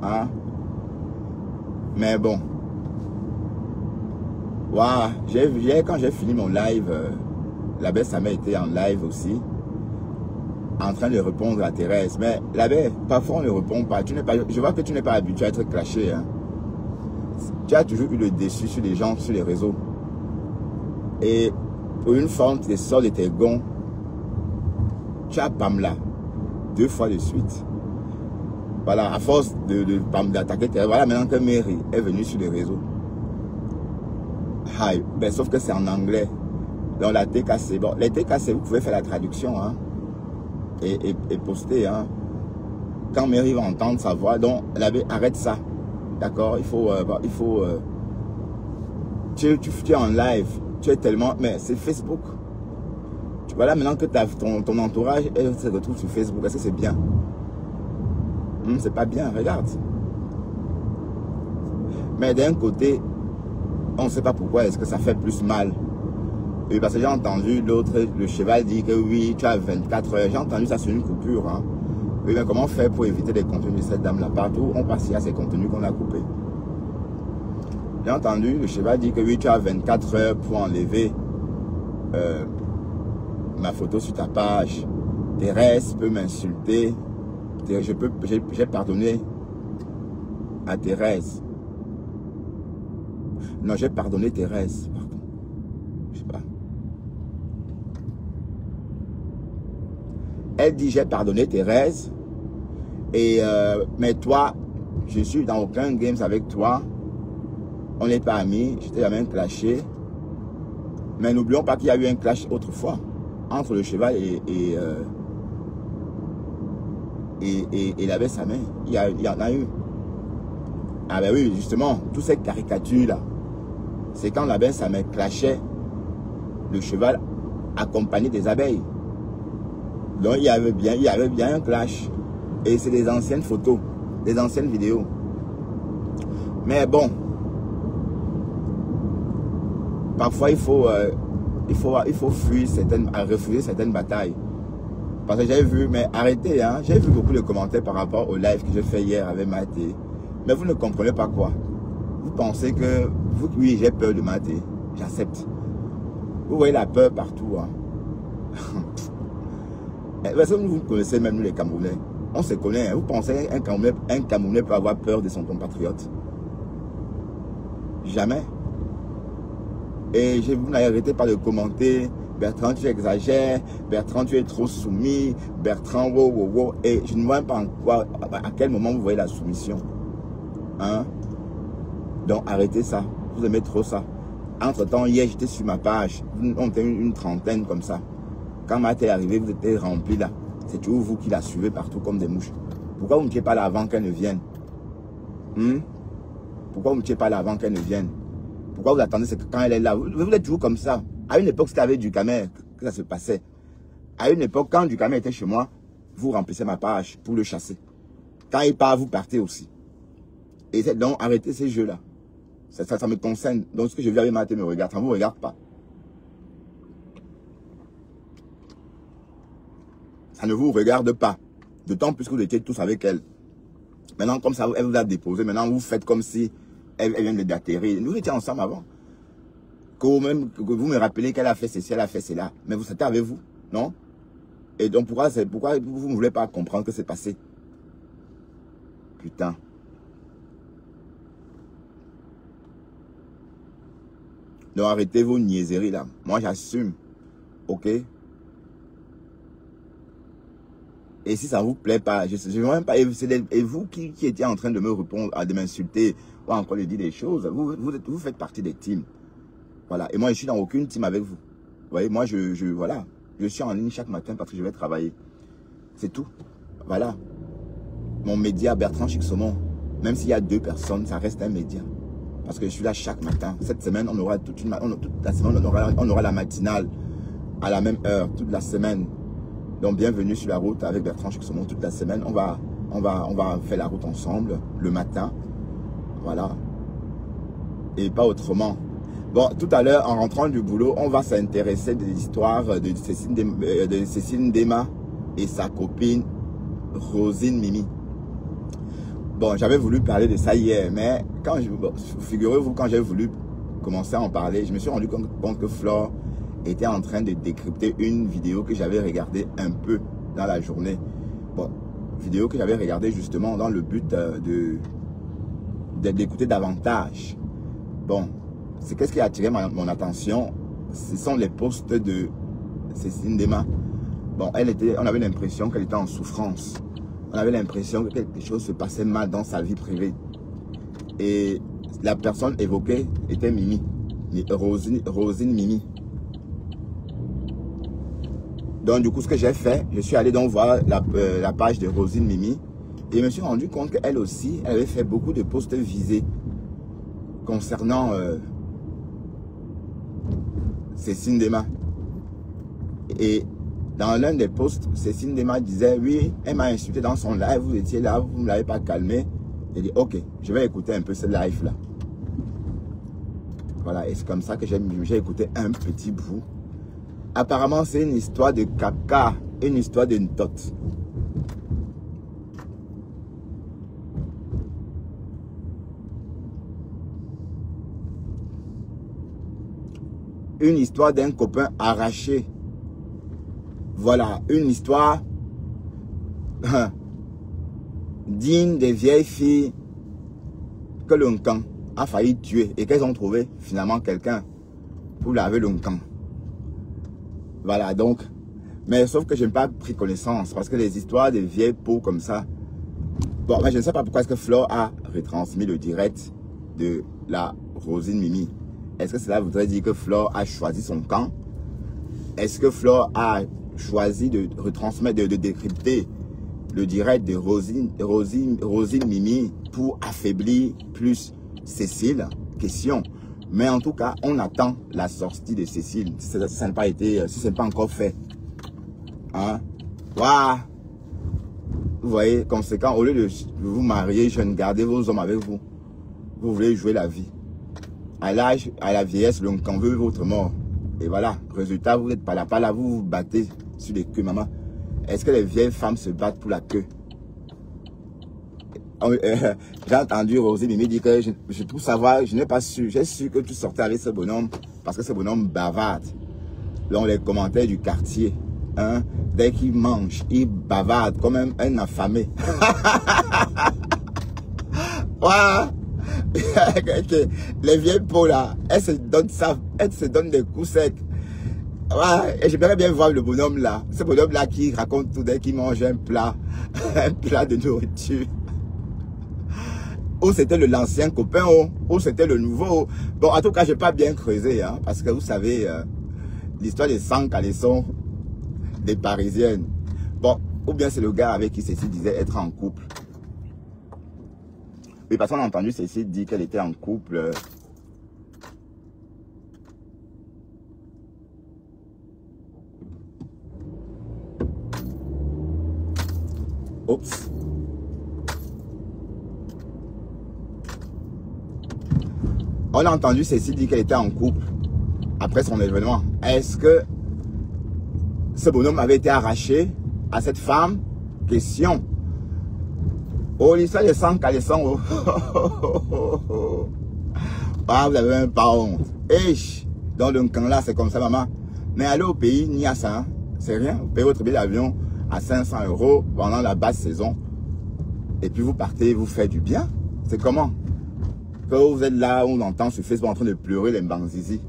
Hein? Mais bon. Waouh, quand j'ai fini mon live, la belle Samé était en live aussi, en train de répondre à Thérèse. Mais la belle, parfois on ne répond pas. Je vois que tu n'es pas habitué à être clashé. Hein. Tu as toujours eu le déçu sur les gens, sur les réseaux. Et pour une forme, tu sors de tes gonds. Tu as Pamela 2 fois de suite. Voilà, à force d'attaquer Thérèse, voilà maintenant que Mary est venue sur les réseaux. Hi. Ben, sauf que c'est en anglais. Dans la TKC. Bon, les TKC, vous pouvez faire la traduction hein, et poster. Hein. Quand Mary va entendre sa voix, donc arrête ça. D'accord? Il faut tu es en live. Tu es tellement. Mais c'est Facebook. Voilà, maintenant que ton entourage se retrouve sur Facebook. Est-ce que c'est bien? C'est pas bien, regarde. Mais d'un côté, on ne sait pas pourquoi est-ce que ça fait plus mal. Et parce que j'ai entendu l'autre, le cheval dit que oui, tu as 24 heures. J'ai entendu ça sur une coupure. Hein. Oui, mais comment faire pour éviter les contenus de cette dame-là? Partout, on passe à ces contenus qu'on a coupés. J'ai entendu le cheval dit que oui, tu as 24 heures pour enlever ma photo sur ta page. Thérèse peut m'insulter. J'ai pardonné à Thérèse. Non, j'ai pardonné Thérèse. Pardon. Je sais pas. Elle dit j'ai pardonné Thérèse. Et mais toi, je suis dans aucun games avec toi. On n'est pas amis. Je t'ai jamais clashé. Mais n'oublions pas qu'il y a eu un clash autrefois entre le cheval et il avait sa main. Il y en a eu. Ah ben oui, justement, toutes ces caricatures-là, c'est quand la bête sa main clashait le cheval accompagné des abeilles. Donc il y avait bien un clash. Et c'est des anciennes photos, des anciennes vidéos. Mais bon, parfois il faut fuir refuser certaines batailles. Parce que j'avais vu, mais arrêtez, hein, j'ai vu beaucoup de commentaires par rapport au live que j'ai fait hier avec Maté. Mais vous ne comprenez pas quoi. Vous pensez que, oui, j'ai peur de Maté, j'accepte. Vous voyez la peur partout. Hein. Parce que vous connaissez même nous les Camerounais. On se connaît. Hein. Vous pensez qu'un Camerounais peut avoir peur de son compatriote? Jamais. Et vous n'arrêtez pas de commenter. Bertrand, tu exagères. Bertrand, tu es trop soumis. Bertrand, wow, wow, wow. Et je ne vois pas en quoi, à quel moment vous voyez la soumission. Hein? Donc arrêtez ça. Vous aimez trop ça. Entre-temps, hier, j'étais sur ma page. On était une trentaine comme ça. Quand Maté est arrivé, vous étiez rempli là. C'est toujours vous qui la suivez partout comme des mouches. Pourquoi vous ne mettez pas là avant qu'elle ne vienne? Pourquoi vous ne mettez pas là avant qu'elle ne vienne? Pourquoi vous attendez que quand elle est là? Vous êtes toujours comme ça. À une époque, c'était avec Ducamer que ça se passait. À une époque, quand Ducamer était chez moi, vous remplissez ma page pour le chasser. Quand il part, vous partez aussi. Et donc, arrêtez ces jeux-là. Ça me concerne. Donc, ce que je vis avec Maté me regarde. Ça ne vous regarde pas. Ça ne vous regarde pas. D'autant plus que vous étiez tous avec elle. Maintenant, comme ça, elle vous a déposé. Maintenant, vous faites comme si elle vient d'atterrir. Nous étions ensemble avant. Que vous me rappelez qu'elle a fait ceci, elle a fait cela. Mais vous étiez avec vous, non? Et donc, pourquoi vous ne voulez pas comprendre que c'est passé? Putain. Donc, arrêtez vos niaiseries là. Moi, j'assume. Ok? Et si ça ne vous plaît pas, je ne veux même pas. Et vous qui étiez en train de me répondre, de m'insulter, ou encore de dire des choses, vous faites partie des teams. Voilà. Et moi, je suis dans aucune team avec vous. Vous voyez, moi, voilà. Je suis en ligne chaque matin parce que je vais travailler. C'est tout. Voilà. Mon média, Bertrand Chixomon, même s'il y a 2 personnes, ça reste un média. Parce que je suis là chaque matin. Cette semaine, on aura toute la semaine, on aura la matinale à la même heure, toute la semaine. Donc, bienvenue sur la route avec Bertrand Chixomon toute la semaine. On va faire la route ensemble le matin. Voilà. Et pas autrement. Bon, tout à l'heure, en rentrant du boulot, on va s'intéresser des histoires de Cécile Ndema et sa copine Rosine Mimi. Bon, j'avais voulu parler de ça hier, mais figurez-vous, quand j'ai voulu commencer à en parler, je me suis rendu compte que Flore était en train de décrypter une vidéo que j'avais regardée un peu dans la journée. Bon, vidéo que j'avais regardée justement dans le but d'écouter davantage. Bon, c'est qu'est-ce qui a attiré mon attention? Ce sont les posts de Cécile Ndema. Bon, on avait l'impression qu'elle était en souffrance. On avait l'impression que quelque chose se passait mal dans sa vie privée. Et la personne évoquée était Mimi, Rosine Mimi. Donc du coup, ce que j'ai fait, je suis allé donc voir la page de Rosine Mimi et je me suis rendu compte qu'elle aussi, elle avait fait beaucoup de posts visés concernant Cécile Ndema. Et dans l'un des posts, Cécile Ndema disait, oui, elle m'a insulté dans son live, vous étiez là, vous ne l'avez pas calmé. J'ai dit, ok, je vais écouter un peu ce live-là. Voilà, et c'est comme ça que j'ai écouté un petit bout. Apparemment, c'est une histoire de caca, une histoire d'une tote. Une histoire d'un copain arraché. Voilà, une histoire digne des vieilles filles que le camp a failli tuer et qu'elles ont trouvé finalement quelqu'un pour laver le camp. Voilà, donc, mais sauf que je n'ai pas pris connaissance parce que les histoires de vieilles peaux comme ça, bon, mais je ne sais pas pourquoi est-ce que Flore a retransmis le direct de la Rosine Mimi. Est-ce que cela voudrait dire que Flore a choisi son camp? Est-ce que Flore a choisi de retransmettre, de décrypter le direct de Rosine Mimi pour affaiblir plus Cécile. Question. Mais en tout cas, on attend la sortie de Cécile. Si ça n'a pas été, si ce n'est pas encore fait. Hein? Waouh! Vous voyez, conséquent, au lieu de vous marier, jeune, gardez vos hommes avec vous. Vous voulez jouer la vie. À l'âge, à la vieillesse, l'on veut votre mort. Et voilà, résultat, vous n'êtes pas là, vous vous battez sur les queues, maman. Est-ce que les vieilles femmes se battent pour la queue? J'ai entendu Rosie Mimi dire que je trouve savoir, je n'ai pas su, j'ai su que tu sortais avec ce bonhomme parce que ce bonhomme bavarde. Dans les commentaires du quartier, hein, dès qu'il mange, il bavarde comme un affamé. Ouais. Les vieilles peaux là, elles se donnent des coups secs. Ouais, et j'aimerais bien voir le bonhomme là. Ce bonhomme là qui raconte tout dès qu'il mange un plat de nourriture. Ou c'était l'ancien copain, ou c'était le nouveau. Bon, en tout cas, j'ai pas bien creusé, hein, parce que vous savez, l'histoire des 100 caleçons des Parisiennes. Bon, ou bien c'est le gars avec qui Cécile disait être en couple. Oui, parce qu'on a entendu Cécile dire qu'elle était en couple. Oups. On a entendu Cécile dire qu'elle était en couple après son événement. Est-ce que ce bonhomme avait été arraché à cette femme? Question. Oh, l'histoire des 100 caleçons. Oh. Ah, vous avez même pas honte. Et dans le camp là, c'est comme ça, maman. Mais aller au pays, il y a ça. Hein? C'est rien. Vous payez votre billet d'avion à 500 € pendant la basse saison. Et puis vous partez, vous faites du bien. C'est comment? Quand vous êtes là, on entend sur Facebook en train de pleurer les Mbanzizi.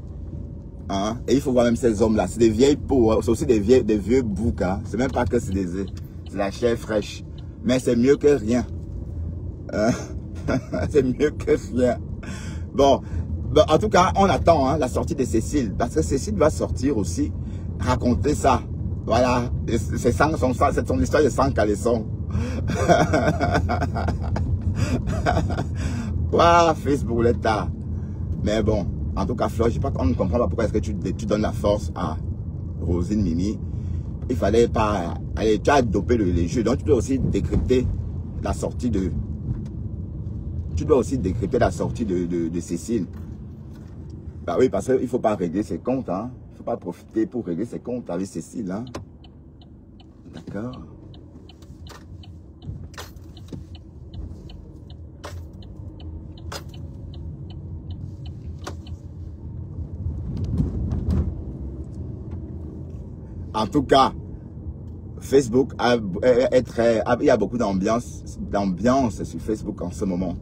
Hein? Et il faut voir même ces hommes-là. C'est des vieilles peaux. Hein? C'est aussi des vieux boucs. Hein? C'est même pas que c'est des œufs. C'est la chair fraîche. Mais c'est mieux que rien. Hein? C'est mieux que rien. Bon, en tout cas, on attend hein, la sortie de Cécile. Parce que Cécile va sortir aussi, raconter ça. Voilà. C'est son histoire de 100 caleçons. Waouh, Facebook l'état. Mais bon, en tout cas, Flore, je sais pas, on ne comprend pas pourquoi est-ce que tu donnes la force à Rosine Mimi. Il fallait pas. Allez, tu as dopé les jeux. Donc tu dois aussi décrypter la sortie de. Tu dois aussi décrypter la sortie de Cécile. Bah oui, parce qu'il ne faut pas régler ses comptes. Hein. Il ne faut pas profiter pour régler ses comptes avec Cécile. Hein. D'accord. En tout cas, Facebook il y a beaucoup d'ambiance sur Facebook en ce moment.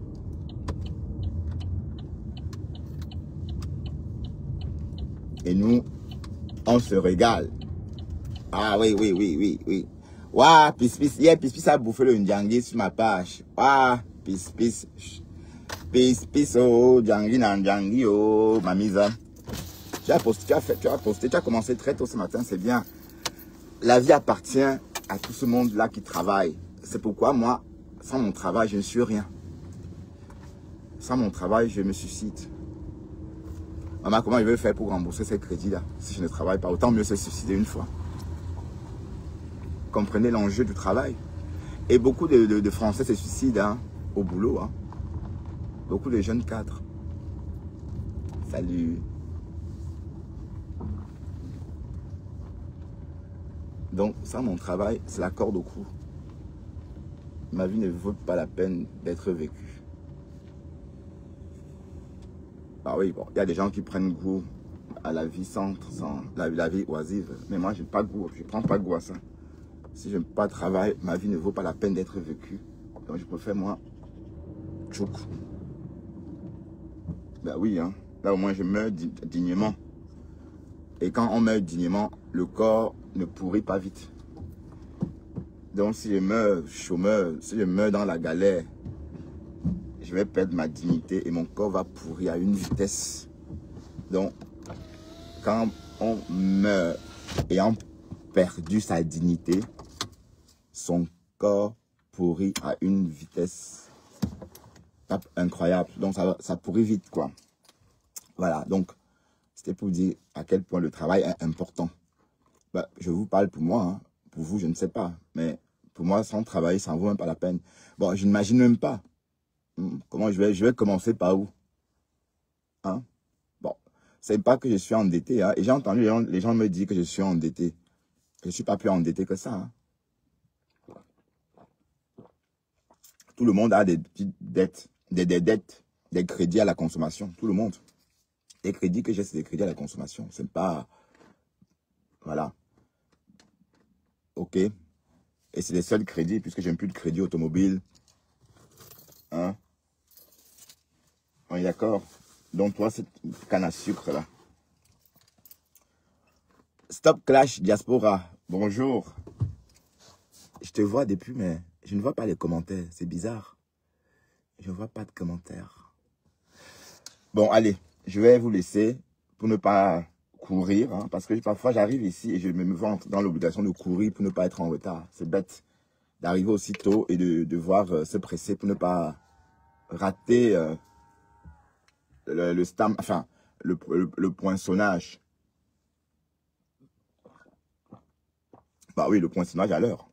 Et nous, on se régale. Ah oui. Waouh, Pis, hier, Pis a bouffé le Ndjangi sur ma page. Waouh, Pis, oh, Ndjangi, oh, ma mise. Tu as posté, tu as commencé très tôt ce matin, c'est bien. La vie appartient à tout ce monde-là qui travaille. C'est pourquoi moi, sans mon travail, je ne suis rien. Sans mon travail, je me suscite. Maman, comment je vais faire pour rembourser ces crédits-là si je ne travaille pas? Autant mieux se suicider une fois. Comprenez l'enjeu du travail. Et beaucoup de Français se suicident hein, au boulot. Hein. Beaucoup de jeunes cadres. Salut. Donc, sans mon travail, c'est la corde au cou. Ma vie ne vaut pas la peine d'être vécue. Ah oui, bon, il y a des gens qui prennent goût à la vie sans la vie oisive. Mais moi, je n'ai pas goût, je ne prends pas goût à ça. Si je n'ai pas de travail, ma vie ne vaut pas la peine d'être vécue. Donc, je préfère, moi, tchouk. Ben oui, hein. Là, au moins, je meurs dignement. Et quand on meurt dignement, le corps ne pourrit pas vite. Donc, si je meurs chômeur, si je meurs dans la galère, je vais perdre ma dignité et mon corps va pourrir à une vitesse. Donc, quand on meurt ayant perdu sa dignité, son corps pourrit à une vitesse incroyable. Donc, ça pourrit vite, quoi. Voilà, donc, c'était pour dire à quel point le travail est important. Bah, je vous parle pour moi, hein. Pour vous, je ne sais pas. Mais pour moi, sans travailler, ça ne vaut même pas la peine. Bon, je n'imagine même pas. Comment je vais commencer par où? Hein? Bon, c'est pas que je suis endetté. Hein. Et j'ai entendu les gens me dire que je suis endetté. Je ne suis pas plus endetté que ça. Hein. Tout le monde a des petites dettes, des dettes, des crédits à la consommation. Tout le monde. Les crédits que j'ai, c'est des crédits à la consommation. C'est pas... Voilà. OK. Et c'est les seuls crédits, puisque je n'ai plus de crédit automobile. Hein? On est d'accord? Donc, toi, cette canne à sucre, là. Stop Clash Diaspora. Bonjour. Je te vois depuis, mais je ne vois pas les commentaires. C'est bizarre. Je ne vois pas de commentaires. Bon, allez. Je vais vous laisser pour ne pas courir. Hein, parce que parfois, j'arrive ici et je me vois dans l'obligation de courir pour ne pas être en retard. C'est bête d'arriver aussi tôt et de devoir se presser pour ne pas rater le poinçonnage. Bah oui, le poinçonnage à l'heure.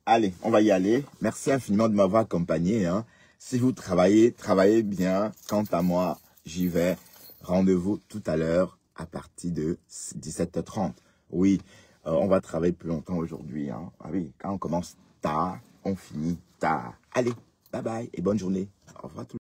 Allez, on va y aller. Merci infiniment de m'avoir accompagné. Hein. Si vous travaillez, travaillez bien. Quant à moi, j'y vais. Rendez-vous tout à l'heure à partir de 17h30. Oui, on va travailler plus longtemps aujourd'hui. Hein. Ah oui, quand on commence tard, on finit tard. Allez, bye bye et bonne journée. Au revoir tout le monde.